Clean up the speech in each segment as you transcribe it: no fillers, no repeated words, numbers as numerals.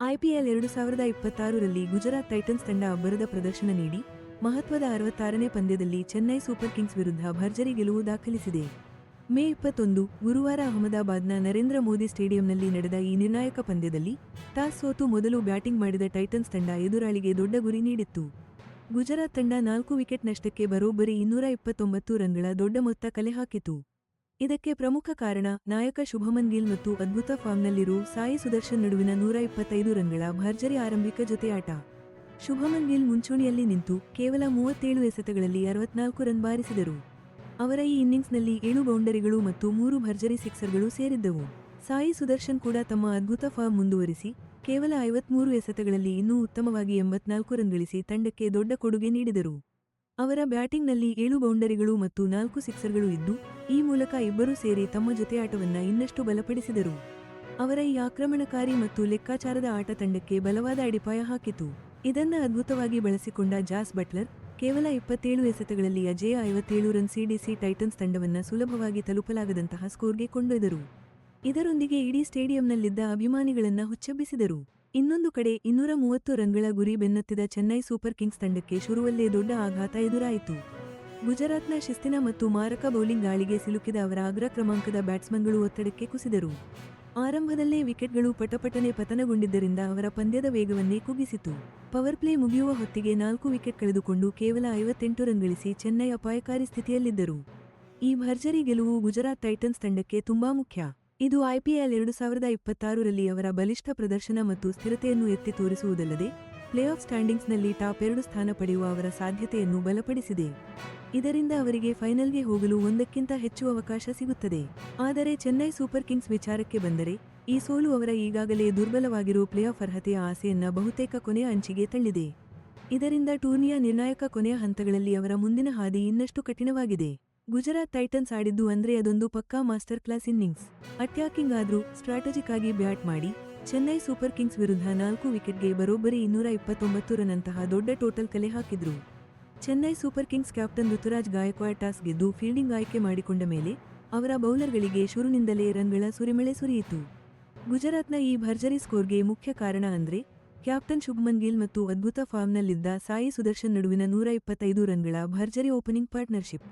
IPL 2026ರಲ್ಲಿ Gujarat Titans ತಂಡ ಅಬ್ಬರದ ಪ್ರದರ್ಶನ ನೀಡಿ ಮಹತ್ವದ 66ನೇ ಪಂದ್ಯದಲ್ಲಿ ಚೆನ್ನೈ ಸೂಪರ್ ಕಿಂಗ್ಸ್ ವಿರುದ್ಧ ಭರ್ಜರಿ ಗೆಲುವು ದಾಖಲಿಸಿದೆ. ಮೇ 21 ಗುರುವಾರ ಅಹಮದಾಬಾದ್ನ ನರೇಂದ್ರ ಮೋದಿ ಸ್ಟೇಡಿಯಂನಲ್ಲಿ ನಡೆದ ಈ ನಿರ್ಣಾಯಕ ಪಂದ್ಯದಲ್ಲಿ ಟಾಸ್ ಸೋತು ಮೊದಲು ಬ್ಯಾಟಿಂಗ್ ಮಾಡಿದ ಟೈಟನ್ಸ್ ತಂಡ ಎದುರಾಳಿಗೆ ದೊಡ್ಡ ಗುರಿ ನೀಡಿತ್ತು. ಗುಜರಾತ್ ತಂಡ 4 ವಿಕೆಟ್ ನಷ್ಟಕ್ಕೆ ಬರೋಬ್ಬರಿ 229 ರನ್ಗಳ ದೊಡ್ಡ ಮೊತ್ತ ಕಲೆ ಹಾಕಿತು. ಇದಕ್ಕೆ ಪ್ರಮುಖ ಕಾರಣ ನಾಯಕ ಶುಭಮನ್ ಗಿಲ್ ಮತ್ತು ಅದ್ಭುತ ಫಾರ್ಮ್ನಲ್ಲಿರೋ ಸಾಯಿ ಸುದರ್ಶನ್ ನಡುವಿನ 125 ರನ್ಗಳ ಭರ್ಜರಿ ಆರಂಭಿಕ ಜೊತೆಯಾಟ. ಶುಭಮನ್ ಗಿಲ್ ಮುಂಚೂಣಿಯಲ್ಲಿ ನಿಂತು ಕೇವಲ 37 ಎಸೆತಗಳಲ್ಲಿ 64 ರನ್ ಬಾರಿಸಿದರು. ಅವರ ಈ ಇನ್ನಿಂಗ್ಸ್ನಲ್ಲಿ 7 ಬೌಂಡರಿಗಳು ಮತ್ತು 3 ಭರ್ಜರಿ ಸಿಕ್ಸರ್ಗಳು ಸೇರಿದ್ದವು. ಸಾಯಿ ಸುದರ್ಶನ್ ಕೂಡ ತಮ್ಮ ಅದ್ಭುತ ಫಾರ್ಮ್ ಮುಂದುವರಿಸಿ ಕೇವಲ 53 ಎಸೆತಗಳಲ್ಲಿ ಇನ್ನೂ ಉತ್ತಮವಾಗಿ 84 ರನ್ ಗಳಿಸಿ ತಂಡಕ್ಕೆ ದೊಡ್ಡ ಕೊಡುಗೆ ನೀಡಿದರು. ಅವರ ಬ್ಯಾಟಿಂಗ್ನಲ್ಲಿ 7 ಬೌಂಡರಿಗಳು ಮತ್ತು 4 ಸಿಕ್ಸರ್ಗಳು ಇದ್ದು, ಈ ಮೂಲಕ ಇಬ್ಬರೂ ಸೇರಿ ತಮ್ಮ ಜೊತೆಯಾಟವನ್ನ ಇನ್ನಷ್ಟು ಬಲಪಡಿಸಿದರು. ಅವರ ಈ ಆಕ್ರಮಣಕಾರಿ ಮತ್ತು ಲೆಕ್ಕಾಚಾರದ ಆಟ ತಂಡಕ್ಕೆ ಬಲವಾದ ಅಡಿಪಾಯ ಹಾಕಿತು. ಇದನ್ನ ಅದ್ಭುತವಾಗಿ ಬಳಸಿಕೊಂಡ ಜಾಸ್ ಬಟ್ಲರ್ ಕೇವಲ 27 ಎಸೆತಗಳಲ್ಲಿ ಅಜೇಯ 57 ರನ್ ಸಿಡಿಸಿ ಟೈಟನ್ಸ್ ತಂಡವನ್ನ ಸುಲಭವಾಗಿ ತಲುಪಲಾಗದಂತಹ ಸ್ಕೋರ್ಗೆ ಕೊಂಡೊಯ್ದರು. ಇದರೊಂದಿಗೆ ಇಡೀ ಸ್ಟೇಡಿಯಂನಲ್ಲಿದ್ದ ಅಭಿಮಾನಿಗಳನ್ನ ಹುಚ್ಚೆಬ್ಬಿಸಿದರು. ಇನ್ನೊಂದು ಕಡೆ 230 ರನ್ಗಳ ಗುರಿ ಬೆನ್ನತ್ತಿದ ಚೆನ್ನೈ ಸೂಪರ್ ಕಿಂಗ್ಸ್ ತಂಡಕ್ಕೆ ಶುರುವಲ್ಲೇ ದೊಡ್ಡ ಆಘಾತ ಎದುರಾಯಿತು. ಗುಜರಾತ್ನ ಶಿಸ್ತಿನ ಮತ್ತು ಮಾರಕ ಬೌಲಿಂಗ್ ದಾಳಿಗೆ ಸಿಲುಕಿದ ಅವರ ಅಗ್ರ ಕ್ರಮಾಂಕದ ಬ್ಯಾಟ್ಸ್ಮನ್ಗಳು ಒತ್ತಡಕ್ಕೆ ಕುಸಿದರು. ಆರಂಭದಲ್ಲೇ ವಿಕೆಟ್ಗಳು ಪಟಪಟನೆ ಪತನಗೊಂಡಿದ್ದರಿಂದ ಅವರ ಪಂದ್ಯದ ವೇಗವನ್ನೇ ಕುಗ್ಗಿಸಿತು. ಪವರ್ ಪ್ಲೇ ಮುಗಿಯುವ ಹೊತ್ತಿಗೆ 4 ವಿಕೆಟ್ ಕಳೆದುಕೊಂಡು ಕೇವಲ 58 ರನ್ ಗಳಿಸಿ ಚೆನ್ನೈ ಅಪಾಯಕಾರಿ ಸ್ಥಿತಿಯಲ್ಲಿದ್ದರು. ಈ ಭರ್ಜರಿ ಗೆಲುವು ಗುಜರಾತ್ ಟೈಟನ್ಸ್ ತಂಡಕ್ಕೆ ತುಂಬಾ ಮುಖ್ಯ. ಇದು ಐಪಿಎಲ್ 2026ರಲ್ಲಿ ಅವರ ಬಲಿಷ್ಠ ಪ್ರದರ್ಶನ ಮತ್ತು ಸ್ಥಿರತೆಯನ್ನು ಎತ್ತಿ ತೋರಿಸುವುದಲ್ಲದೆ ಪ್ಲೇಆಫ್ ಸ್ಟ್ಯಾಂಡಿಂಗ್ಸ್ನಲ್ಲಿ ಟಾಪ್ 2 ಸ್ಥಾನ ಪಡೆಯುವ ಅವರ ಸಾಧ್ಯತೆಯನ್ನು ಬಲಪಡಿಸಿದೆ. ಇದರಿಂದ ಅವರಿಗೆ ಫೈನಲ್ಗೆ ಹೋಗಲು ಒಂದಕ್ಕಿಂತ ಹೆಚ್ಚು ಅವಕಾಶ ಸಿಗುತ್ತದೆ. ಆದರೆ ಚೆನ್ನೈ ಸೂಪರ್ ಕಿಂಗ್ಸ್ ವಿಚಾರಕ್ಕೆ ಬಂದರೆ ಈ ಸೋಲು ಅವರ ಈಗಾಗಲೇ ದುರ್ಬಲವಾಗಿರೋ ಪ್ಲೇಆಫ್ ಅರ್ಹತೆಯ ಆಸೆಯನ್ನ ಬಹುತೇಕ ಕೊನೆಯ ಅಂಚಿಗೆ ತಳ್ಳಿದೆ. ಇದರಿಂದ ಟೂರ್ನಿಯ ನಿರ್ಣಾಯಕ ಕೊನೆಯ ಹಂತಗಳಲ್ಲಿ ಅವರ ಮುಂದಿನ ಹಾದಿ ಇನ್ನಷ್ಟು ಕಠಿಣವಾಗಿದೆ. ಗುಜರಾತ್ ಟೈಟನ್ಸ್ ಆಡಿದ್ದು ಅಂದ್ರೆ ಅದೊಂದು ಪಕ್ಕಾ ಮಾಸ್ಟರ್ ಕ್ಲಾಸ್ ಇನ್ನಿಂಗ್ಸ್. ಅಟ್ಯಾಕಿಂಗ್ ಆದ್ರೂ ಸ್ಟ್ರಾಟಜಿಕ್ ಆಗಿ ಬ್ಯಾಟ್ ಮಾಡಿ ಚೆನ್ನೈ ಸೂಪರ್ ಕಿಂಗ್ಸ್ ವಿರುದ್ಧ 4 ವಿಕೆಟ್ಗೆ ಬರೋಬ್ಬರಿ 229 ರನ್ ಅಂತಹ ದೊಡ್ಡ ಟೋಟಲ್ ಕಲೆ ಹಾಕಿದ್ರು. Chennai super kings captain Ruturaj Gaikwad toss ಗೆದ್ದು ಫೀಲ್ಡಿಂಗ್ ಆಯ್ಕೆ ಮಾಡಿಕೊಂಡ ಮೇಲೆ ಅವರ ಬೌಲರ್ಗಳಿಗೆ ಶುರುವಿನಿಂದಲೇ ರನ್ಗಳ ಸುರಿಮಳೆ ಸುರಿಯಿತು. ಗುಜರಾತ್ನ ಈ ಭರ್ಜರಿ ಸ್ಕೋರ್ಗೆ ಮುಖ್ಯ ಕಾರಣ ಅಂದ್ರೆ ಕ್ಯಾಪ್ಟನ್ ಶುಭ್ಮನ್ ಗಿಲ್ ಮತ್ತು ಅದ್ಭುತ ಫಾರ್ಮ್ನಲ್ಲಿದ್ದ ಸಾಯಿ ಸುದರ್ಶನ್ ನಡುವಿನ 125 ರನ್ಗಳ ಭರ್ಜರಿ opening partnership.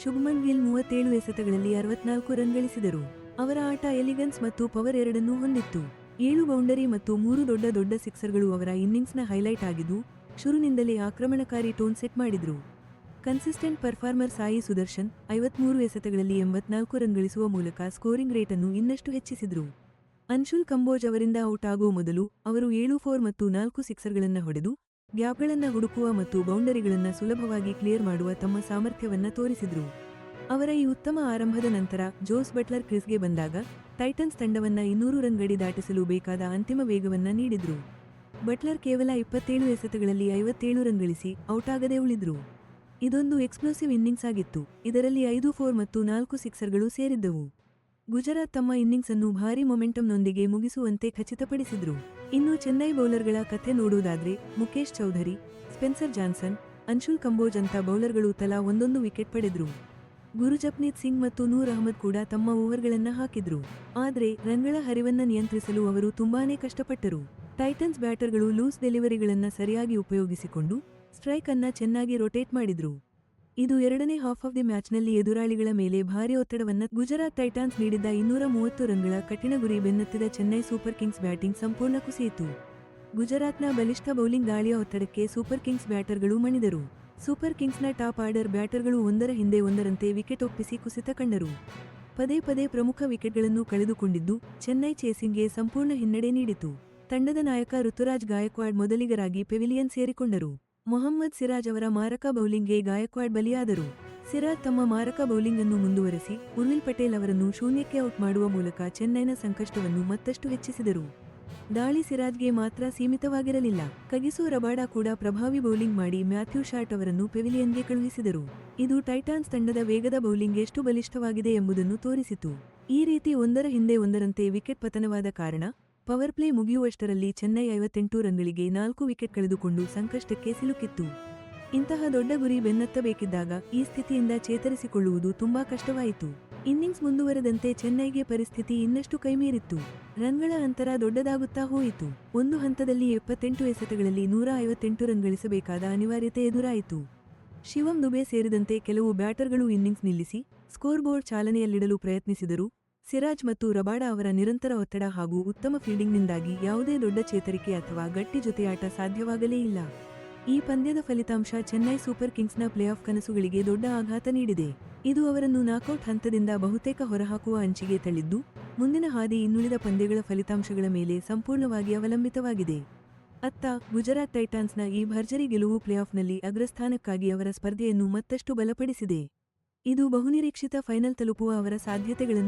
Shubman Gill 37 ಎಸೆತಗಳಲ್ಲಿ 64 run ಗಳಿಸಿದರು. ಅವರ ಆಟ ಎಲಿಗನ್ಸ್ ಮತ್ತು ಪವರ್ ಎರಡನ್ನೂ ಹೊಂದಿತ್ತು. 7 ಬೌಂಡರಿ ಮತ್ತು 3 ದೊಡ್ಡ ಸಿಕ್ಸರ್ಗಳು ಅವರ ಇನ್ನಿಂಗ್ಸ್ನ ಹೈಲೈಟ್ ಆಗಿದ್ದು, ಶುರುವಿನಿಂದಲೇ ಆಕ್ರಮಣಕಾರಿ ಟೋನ್ ಸೆಟ್ ಮಾಡಿದ್ರು. Consistent performer Sai Sudarshan 53 ಎಸೆತಗಳಲ್ಲಿ 84 run ಗಳಿಸುವ ಮೂಲಕ ಸ್ಕೋರಿಂಗ್ ರೇಟನ್ನು ಇನ್ನಷ್ಟು ಹೆಚ್ಚಿಸಿದ್ರು. ಅನ್ಶುಲ್ ಕಂಬೋಜ್ ಅವರಿಂದ ಔಟ್ ಆಗೋ ಮೊದಲು ಅವರು 7-4 ಮತ್ತು 4 ಸಿಕ್ಸರ್ಗಳನ್ನ ಹೊಡೆದು ಗ್ಯಾಪ್ಗಳನ್ನ ಹುಡುಕುವ ಮತ್ತು ಬೌಂಡರಿಗಳನ್ನ ಸುಲಭವಾಗಿ ಕ್ಲಿಯರ್ ಮಾಡುವ ತಮ್ಮ ಸಾಮರ್ಥ್ಯವನ್ನ ತೋರಿಸಿದ್ರು. ಅವರ ಈ ಉತ್ತಮ ಆರಂಭದ ನಂತರ ಜೋಸ್ ಬಟ್ಲರ್ ಕ್ರೀಸ್ಗೆ ಬಂದಾಗ ಟೈಟನ್ಸ್ ತಂಡವನ್ನ 200 ರನ್ ಗಡಿ ದಾಟಿಸಲು ಬೇಕಾದ ಅಂತಿಮ ವೇಗವನ್ನ ನೀಡಿದ್ರು. ಬಟ್ಲರ್ ಕೇವಲ 27 ಎಸೆತಗಳಲ್ಲಿ 57 ರನ್ ಗಳಿಸಿ ಔಟ್ ಆಗದೆ ಉಳಿದ್ರು. ಇದೊಂದು ಎಕ್ಸ್ಪ್ಲೋಸಿವ್ ಇನ್ನಿಂಗ್ಸ್ ಆಗಿತ್ತು. ಇದರಲ್ಲಿ 5-4 ಮತ್ತು 4 ಸಿಕ್ಸರ್ಗಳು ಸೇರಿದ್ದವು. ಗುಜರಾತ್ ತಮ್ಮ ಇನ್ನಿಂಗ್ಸ್ ಅನ್ನು ಭಾರೀ ಮೊಮೆಂಟಮ್ನೊಂದಿಗೆ ಮುಗಿಸುವಂತೆ ಖಚಿತಪಡಿಸಿದ್ರು. ಇನ್ನು ಚೆನ್ನೈ ಬೌಲರ್ಗಳ ಕಥೆ ನೋಡುವುದಾದ್ರೆ ಮುಕೇಶ್ ಚೌಧರಿ, ಸ್ಪೆನ್ಸರ್ ಜಾನ್ಸನ್, ಅನ್ಶುಲ್ ಕಂಬೋಜ್ ಅಂತ ಬೌಲರ್ಗಳು ತಲಾ ಒಂದೊಂದು ವಿಕೆಟ್ ಪಡೆದ್ರು. ಗುರುಜಪ್ನೀತ್ ಸಿಂಗ್ ಮತ್ತು ನೂರ್ ಅಹ್ಮದ್ ಕೂಡ ತಮ್ಮ ಓವರ್ಗಳನ್ನ ಹಾಕಿದ್ರು. ಆದ್ರೆ ರನ್ಗಳ ಹರಿವನ್ನ ನಿಯಂತ್ರಿಸಲು ಅವರು ತುಂಬಾನೇ ಕಷ್ಟಪಟ್ಟರು. ಟೈಟನ್ಸ್ ಬ್ಯಾಟರ್ಗಳು ಲೂಸ್ ಡೆಲಿವರಿಗಳನ್ನ ಸರಿಯಾಗಿ ಉಪಯೋಗಿಸಿಕೊಂಡು ಸ್ಟ್ರೈಕ್ ಅನ್ನ ಚೆನ್ನಾಗಿ ರೊಟೇಟ್ ಮಾಡಿದ್ರು. ಇದು ಎರಡನೇ ಹಾಫ್ ಆಫ್ ದಿ ಮ್ಯಾಚ್ನಲ್ಲಿ ಎದುರಾಳಿಗಳ ಮೇಲೆ ಭಾರಿ ಒತ್ತಡವನ್ನ ಗುಜರಾತ್ ಟೈಟಾನ್ಸ್ ನೀಡಿದ್ದ 230 ರನ್ಗಳ ಕಠಿಣ ಗುರಿ ಬೆನ್ನತ್ತಿದ ಚೆನ್ನೈ ಸೂಪರ್ ಕಿಂಗ್ಸ್ ಬ್ಯಾಟಿಂಗ್ ಸಂಪೂರ್ಣ ಕುಸಿಯಿತು. ಗುಜರಾತ್ನ ಬಲಿಷ್ಠ ಬೌಲಿಂಗ್ ದಾಳಿಯ ಒತ್ತಡಕ್ಕೆ ಸೂಪರ್ ಕಿಂಗ್ಸ್ ಬ್ಯಾಟರ್ಗಳು ಮಣಿದರು. ಸೂಪರ್ ಕಿಂಗ್ಸ್ನ ಟಾಪ್ ಆರ್ಡರ್ ಬ್ಯಾಟರ್ಗಳು ಒಂದರ ಹಿಂದೆ ಒಂದರಂತೆ ವಿಕೆಟ್ ಒಪ್ಪಿಸಿ ಕುಸಿತ ಕಂಡರು. ಪದೇ ಪ್ರಮುಖ ವಿಕೆಟ್ಗಳನ್ನು ಕಳೆದುಕೊಂಡಿದ್ದು ಚೆನ್ನೈ ಚೇಸಿಂಗ್ಗೆ ಸಂಪೂರ್ಣ ಹಿನ್ನಡೆ ನೀಡಿತು. ತಂಡದ ನಾಯಕ ಋತುರಾಜ್ ಗಾಯಕ್ವಾಡ್ ಮೊದಲಿಗರಾಗಿ ಪೆವಿಲಿಯನ್ ಸೇರಿಕೊಂಡರು. ಮೊಹಮ್ಮದ್ ಸಿರಾಜ್ ಅವರ ಮಾರಕ ಬೌಲಿಂಗ್ಗೆ ಗಾಯಕ್ವಾಡ್ ಬಲಿಯಾದರು. ಸಿರಾಜ್ ತಮ್ಮ ಮಾರಕ ಬೌಲಿಂಗ್ ಅನ್ನು ಮುಂದುವರೆಸಿ ಉರ್ವಿಲ್ ಪಟೇಲ್ ಅವರನ್ನು ಶೂನ್ಯಕ್ಕೆ ಔಟ್ ಮಾಡುವ ಮೂಲಕ ಚೆನ್ನೈನ ಸಂಕಷ್ಟವನ್ನು ಮತ್ತಷ್ಟು ಹೆಚ್ಚಿಸಿದರು. ದಾಳಿ ಸಿರಾಜ್ಗೆ ಮಾತ್ರ ಸೀಮಿತವಾಗಿರಲಿಲ್ಲ. ಕಗಿಸೋ ರಬಾಡಾ ಕೂಡ ಪ್ರಭಾವಿ ಬೌಲಿಂಗ್ ಮಾಡಿ ಮ್ಯಾಥ್ಯೂ ಶಾರ್ಟ್ ಅವರನ್ನು ಪೆವಿಲಿಯನ್ಗೆ ಕಳುಹಿಸಿದರು. ಇದು ಟೈಟಾನ್ಸ್ ತಂಡದ ವೇಗದ ಬೌಲಿಂಗ್ ಎಷ್ಟು ಬಲಿಷ್ಠವಾಗಿದೆ ಎಂಬುದನ್ನು ತೋರಿಸಿತು. ಈ ರೀತಿ ಒಂದರ ಹಿಂದೆ ಒಂದರಂತೆ ವಿಕೆಟ್ ಪತನವಾದ ಕಾರಣ ಪವರ್ ಪ್ಲೇ ಮುಗಿಯುವಷ್ಟರಲ್ಲಿ ಚೆನ್ನೈ 58 ರನ್ಗಳಿಗೆ 4 ವಿಕೆಟ್ ಕಳೆದುಕೊಂಡು ಸಂಕಷ್ಟಕ್ಕೆ ಸಿಲುಕಿತ್ತು. ಇಂತಹ ದೊಡ್ಡ ಗುರಿ ಬೆನ್ನತ್ತಬೇಕಿದ್ದಾಗ ಈ ಸ್ಥಿತಿಯಿಂದ ಚೇತರಿಸಿಕೊಳ್ಳುವುದು ತುಂಬಾ ಕಷ್ಟವಾಯಿತು. ಇನ್ನಿಂಗ್ಸ್ ಮುಂದುವರೆದಂತೆ ಚೆನ್ನೈಗೆ ಪರಿಸ್ಥಿತಿ ಇನ್ನಷ್ಟು ಕೈಮೀರಿತ್ತು. ರನ್ಗಳ ಅಂತರ ದೊಡ್ಡದಾಗುತ್ತಾ ಹೋಯಿತು. ಒಂದು ಹಂತದಲ್ಲಿ 78 ಎಸೆತಗಳಲ್ಲಿ 158 ರನ್ ಗಳಿಸಬೇಕಾದ ಅನಿವಾರ್ಯತೆ ಎದುರಾಯಿತು. ಶಿವಮ್ ದುಬೆ ಸೇರಿದಂತೆ ಕೆಲವು ಬ್ಯಾಟರ್ಗಳು ಇನ್ನಿಂಗ್ಸ್ ನಿಲ್ಲಿಸಿ ಸ್ಕೋರ್ ಬೋರ್ಡ್ ಚಾಲನೆಯಲ್ಲಿಡಲು ಪ್ರಯತ್ನಿಸಿದರು. ಸಿರಾಜ್ ಮತ್ತು ರಬಾಡಾ ಅವರ ನಿರಂತರ ಒತ್ತಡ ಹಾಗೂ ಉತ್ತಮ ಫೀಲ್ಡಿಂಗ್ನಿಂದಾಗಿ ಯಾವುದೇ ದೊಡ್ಡ ಚೇತರಿಕೆ ಅಥವಾ ಗಟ್ಟಿ ಜೊತೆಯಾಟ ಸಾಧ್ಯವಾಗಲೇ ಇಲ್ಲ. ಈ ಪಂದ್ಯದ ಫಲಿತಾಂಶ ಚೆನ್ನೈ ಸೂಪರ್ ಕಿಂಗ್ಸ್ನ ಪ್ಲೇಆಫ್ ಕನಸುಗಳಿಗೆ ದೊಡ್ಡ ಆಘಾತ ನೀಡಿದೆ. ಇದು ಅವರನ್ನು ನಾಕೌಟ್ ಹಂತದಿಂದ ಬಹುತೇಕ ಹೊರಹಾಕುವ ಅಂಚಿಗೆ ತಳ್ಳಿದ್ದು, ಮುಂದಿನ ಹಾದಿ ಇನ್ನುಳಿದ ಪಂದ್ಯಗಳ ಫಲಿತಾಂಶಗಳ ಮೇಲೆ ಸಂಪೂರ್ಣವಾಗಿ ಅವಲಂಬಿತವಾಗಿದೆ. ಅತ್ತ ಗುಜರಾತ್ ಟೈಟಾನ್ಸ್ನ ಈ ಭರ್ಜರಿ ಗೆಲುವು ಪ್ಲೇಆಫ್ನಲ್ಲಿ ಅಗ್ರಸ್ಥಾನಕ್ಕಾಗಿ ಅವರ ಸ್ಪರ್ಧೆಯನ್ನು ಮತ್ತಷ್ಟು ಬಲಪಡಿಸಿದೆ. ಇದು ಬಹುನಿರೀಕ್ಷಿತ ಫೈನಲ್ ತಲುಪುವ ಅವರ ಸಾಧ್ಯತೆಗಳನ್ನು